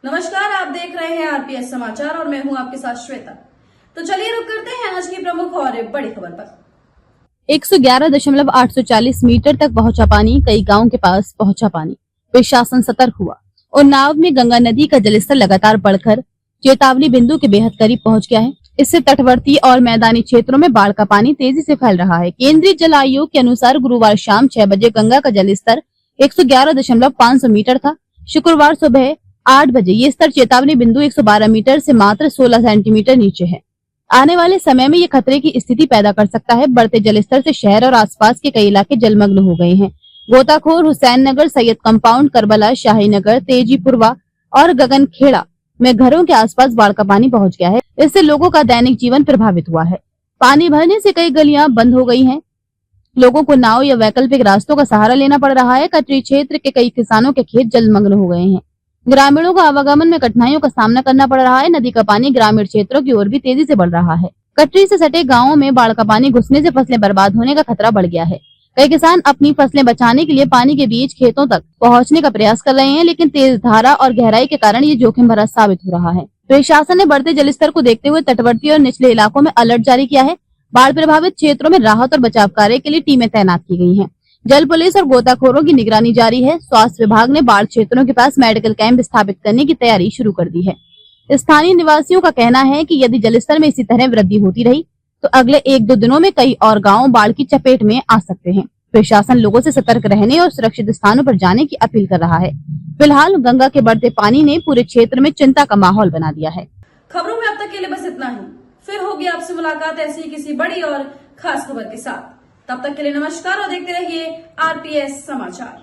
नमस्कार, आप देख रहे हैं आरपीएस समाचार और मैं हूं आपके साथ श्वेता। तो चलिए रुक करते हैं आज की प्रमुख और बड़ी खबर पर। 111.840 मीटर तक पहुंचा पानी, कई गांव के पास पहुंचा पानी। प्रशासन सतर्क हुआ। उन्नाव में गंगा नदी का जलस्तर लगातार बढ़कर चेतावनी बिंदु के बेहद करीब पहुंच गया है। इससे तटवर्ती और मैदानी क्षेत्रों में बाढ़ का पानी तेजी से फैल रहा है। केंद्रीय जल आयोग के अनुसार गुरुवार शाम 6 बजे गंगा का जलस्तर 111.500 मीटर था। शुक्रवार सुबह 8 बजे ये स्तर चेतावनी बिंदु 112 मीटर से मात्र 16 सेंटीमीटर नीचे है। आने वाले समय में ये खतरे की स्थिति पैदा कर सकता है। बढ़ते जलस्तर से शहर और आसपास के कई इलाके जलमग्न हो गए हैं। गोताखोर हुसैन नगर, सैयद कंपाउंड, करबला, शाही नगर, तेजीपुरवा और गगनखेड़ा में घरों के आसपास बाढ़ का पानी पहुंच गया है। इससे लोगों का दैनिक जीवन प्रभावित हुआ है। पानी भरने से कई गलियां बंद हो गई हैं। लोगों को नाव या वैकल्पिक रास्तों का सहारा लेना पड़ रहा है। कटरी क्षेत्र के कई किसानों के खेत जलमग्न हो गए हैं। ग्रामीणों को आवागमन में कठिनाइयों का सामना करना पड़ रहा है। नदी का पानी ग्रामीण क्षेत्रों की ओर भी तेजी से बढ़ रहा है। कटरी से सटे गांवों में बाढ़ का पानी घुसने से फसलें बर्बाद होने का खतरा बढ़ गया है। कई किसान अपनी फसलें बचाने के लिए पानी के बीच खेतों तक पहुंचने का प्रयास कर रहे हैं, लेकिन तेज धारा और गहराई के कारण ये जोखिम भरा साबित हो रहा है। प्रशासन ने बढ़ते जलस्तर को देखते हुए तटवर्ती और निचले इलाकों में अलर्ट जारी किया है। बाढ़ प्रभावित क्षेत्रों में राहत और बचाव कार्य के लिए टीमें तैनात की गई हैं। जल पुलिस और गोताखोरों की निगरानी जारी है। स्वास्थ्य विभाग ने बाढ़ क्षेत्रों के पास मेडिकल कैंप स्थापित करने की तैयारी शुरू कर दी है। स्थानीय निवासियों का कहना है कि यदि जलस्तर में इसी तरह वृद्धि होती रही तो अगले 1-2 दिनों में कई और गांव बाढ़ की चपेट में आ सकते हैं। प्रशासन लोगों से सतर्क रहने और सुरक्षित स्थानों पर जाने की अपील कर रहा है। फिलहाल गंगा के बढ़ते पानी ने पूरे क्षेत्र में चिंता का माहौल बना दिया है। खबरों में अब तक के लिए बस इतना ही। फिर होगी आपसे मुलाकात ऐसी किसी बड़ी और खास खबर के साथ। तब तक के लिए नमस्कार और देखते रहिए आरपीएस समाचार।